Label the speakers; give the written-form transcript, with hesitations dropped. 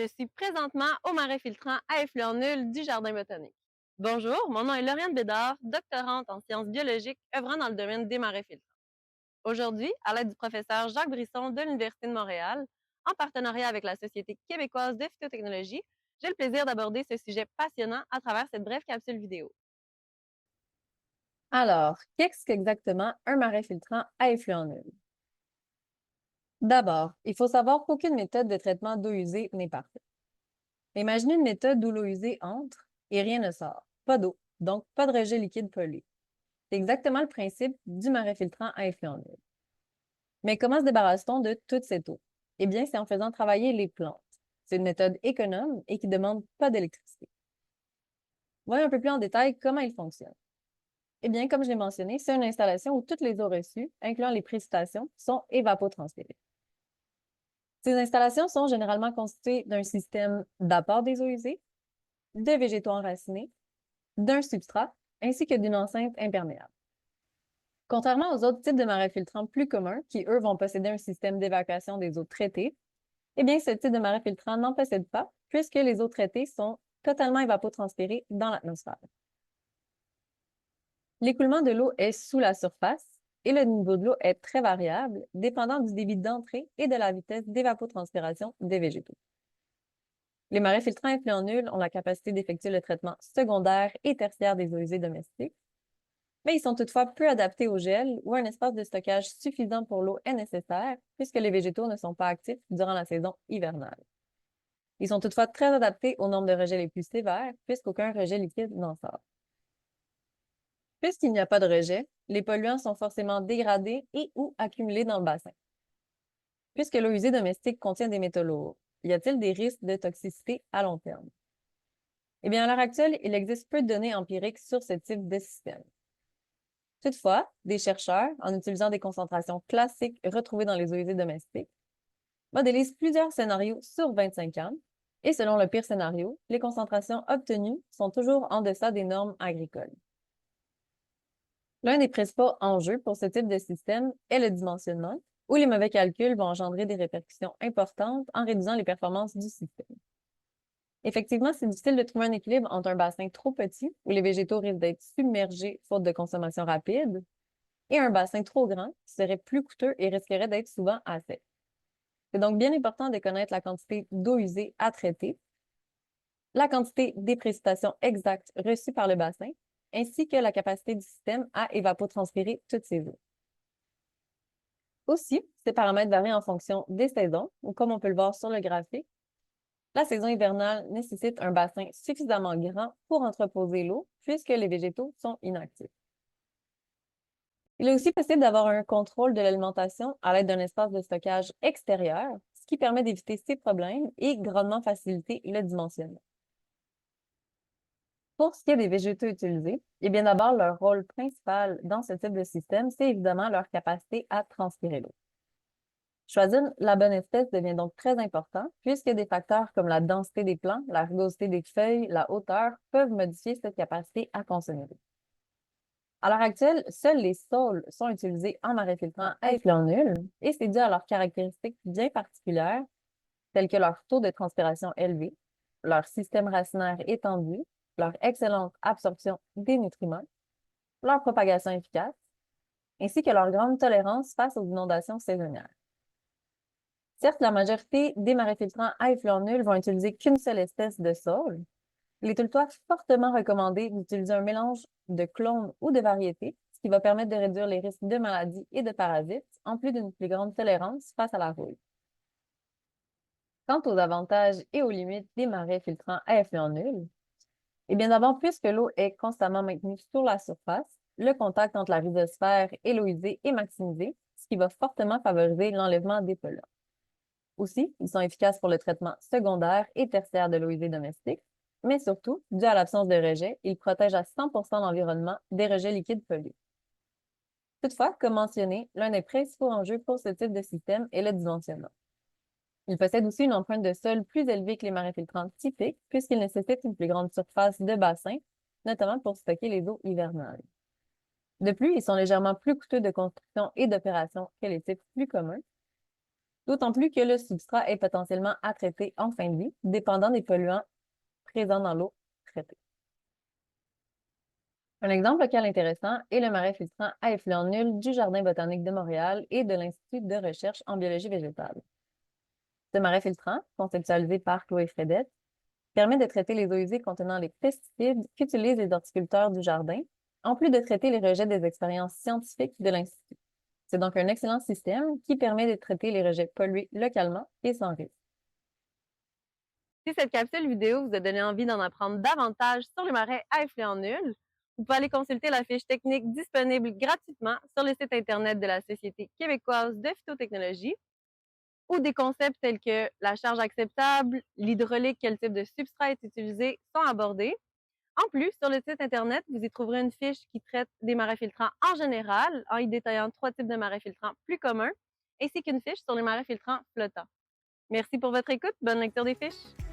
Speaker 1: Je suis présentement au marais filtrant à effluent nul du Jardin botanique. Bonjour, mon nom est Lauriane Bédard, doctorante en sciences biologiques œuvrant dans le domaine des marais filtrants. Aujourd'hui, à l'aide du professeur Jacques Brisson de l'Université de Montréal, en partenariat avec la Société québécoise de phytotechnologie, j'ai le plaisir d'aborder ce sujet passionnant à travers cette brève capsule vidéo.
Speaker 2: Alors, qu'est-ce qu'exactement un marais filtrant à effluent nul? D'abord, il faut savoir qu'aucune méthode de traitement d'eau usée n'est parfaite. Imaginez une méthode où l'eau usée entre et rien ne sort. Pas d'eau, donc pas de rejet liquide pollué. C'est exactement le principe du marais filtrant à effluent nul. Mais comment se débarrasse-t-on de toute cette eau? Eh bien, c'est en faisant travailler les plantes. C'est une méthode économe et qui ne demande pas d'électricité. Voyons un peu plus en détail comment il fonctionne. Eh bien, comme je l'ai mentionné, c'est une installation où toutes les eaux reçues, incluant les précipitations, sont évapotranspirées. Ces installations sont généralement constituées d'un système d'apport des eaux usées, de végétaux enracinés, d'un substrat, ainsi que d'une enceinte imperméable. Contrairement aux autres types de marais filtrants plus communs, qui eux vont posséder un système d'évacuation des eaux traitées, eh bien, ce type de marais filtrant n'en possède pas, puisque les eaux traitées sont totalement évapotranspirées dans l'atmosphère. L'écoulement de l'eau est sous la surface et le niveau de l'eau est très variable, dépendant du débit d'entrée et de la vitesse d'évapotranspiration des végétaux. Les marais filtrants à effluent nul ont la capacité d'effectuer le traitement secondaire et tertiaire des eaux usées domestiques, mais ils sont toutefois peu adaptés au gel où un espace de stockage suffisant pour l'eau est nécessaire puisque les végétaux ne sont pas actifs durant la saison hivernale. Ils sont toutefois très adaptés aux normes de rejet les plus sévères puisqu'aucun rejet liquide n'en sort. Puisqu'il n'y a pas de rejet, les polluants sont forcément dégradés et ou accumulés dans le bassin. Puisque l'eau usée domestique contient des métaux lourds, y a-t-il des risques de toxicité à long terme? Eh bien, à l'heure actuelle, il existe peu de données empiriques sur ce type de système. Toutefois, des chercheurs, en utilisant des concentrations classiques retrouvées dans les eaux usées domestiques, modélisent plusieurs scénarios sur 25 ans, et selon le pire scénario, les concentrations obtenues sont toujours en deçà des normes agricoles. L'un des principaux enjeux pour ce type de système est le dimensionnement, où les mauvais calculs vont engendrer des répercussions importantes en réduisant les performances du système. Effectivement, c'est difficile de trouver un équilibre entre un bassin trop petit, où les végétaux risquent d'être submergés faute de consommation rapide, et un bassin trop grand, qui serait plus coûteux et risquerait d'être souvent à sec. C'est donc bien important de connaître la quantité d'eau usée à traiter, la quantité des précipitations exactes reçues par le bassin, ainsi que la capacité du système à évapotranspirer toutes ces eaux. Aussi, ces paramètres varient en fonction des saisons, ou comme on peut le voir sur le graphique, la saison hivernale nécessite un bassin suffisamment grand pour entreposer l'eau, puisque les végétaux sont inactifs. Il est aussi possible d'avoir un contrôle de l'alimentation à l'aide d'un espace de stockage extérieur, ce qui permet d'éviter ces problèmes et grandement faciliter le dimensionnement. Pour ce qui est des végétaux utilisés, eh bien d'abord, leur rôle principal dans ce type de système, c'est évidemment leur capacité à transpirer l'eau. Choisir la bonne espèce devient donc très important puisque des facteurs comme la densité des plants, la rugosité des feuilles, la hauteur peuvent modifier cette capacité à consommer l'eau. À l'heure actuelle, seuls les saules sont utilisés en marais filtrant à effluent nul et c'est dû à leurs caractéristiques bien particulières telles que leur taux de transpiration élevé, leur système racinaire étendu, leur excellente absorption des nutriments, leur propagation efficace, ainsi que leur grande tolérance face aux inondations saisonnières. Certes, la majorité des marais filtrants à effluent nul vont utiliser qu'une seule espèce de saule. Il est toutefois fortement recommandé d'utiliser un mélange de clones ou de variétés, ce qui va permettre de réduire les risques de maladies et de parasites, en plus d'une plus grande tolérance face à la rouille. Quant aux avantages et aux limites des marais filtrants à effluent nul, eh bien d'abord, puisque l'eau est constamment maintenue sur la surface, le contact entre la rhizosphère et l'eau usée est maximisé, ce qui va fortement favoriser l'enlèvement des polluants. Aussi, ils sont efficaces pour le traitement secondaire et tertiaire de l'eau usée domestique, mais surtout, dû à l'absence de rejet, ils protègent à 100% l'environnement des rejets liquides pollués. Toutefois, comme mentionné, l'un des principaux enjeux pour ce type de système est le dimensionnement. Il possède aussi une empreinte de sol plus élevée que les marais filtrants typiques, puisqu'il nécessite une plus grande surface de bassin, notamment pour stocker les eaux hivernales. De plus, ils sont légèrement plus coûteux de construction et d'opération que les types plus communs. d'autant plus que le substrat est potentiellement à traiter en fin de vie, dépendant des polluants présents dans l'eau traitée. Un exemple local intéressant est le marais filtrant à effluent nul du Jardin botanique de Montréal et de l'Institut de recherche en biologie végétale. Ce marais filtrant, conceptualisé par Chloé Fredette, permet de traiter les eaux usées contenant les pesticides qu'utilisent les horticulteurs du jardin, en plus de traiter les rejets des expériences scientifiques de l'Institut. C'est donc un excellent système qui permet de traiter les rejets pollués localement et sans risque.
Speaker 1: Si cette capsule vidéo vous a donné envie d'en apprendre davantage sur les marais à effluent nul, vous pouvez aller consulter la fiche technique disponible gratuitement sur le site Internet de la Société québécoise de phytotechnologie, où des concepts tels que la charge acceptable, l'hydraulique, quel type de substrat est utilisé sont abordés. En plus, sur le site Internet, vous y trouverez une fiche qui traite des marais filtrants en général, en y détaillant 3 types de marais filtrants plus communs, ainsi qu'une fiche sur les marais filtrants flottants. Merci pour votre écoute. Bonne lecture des fiches.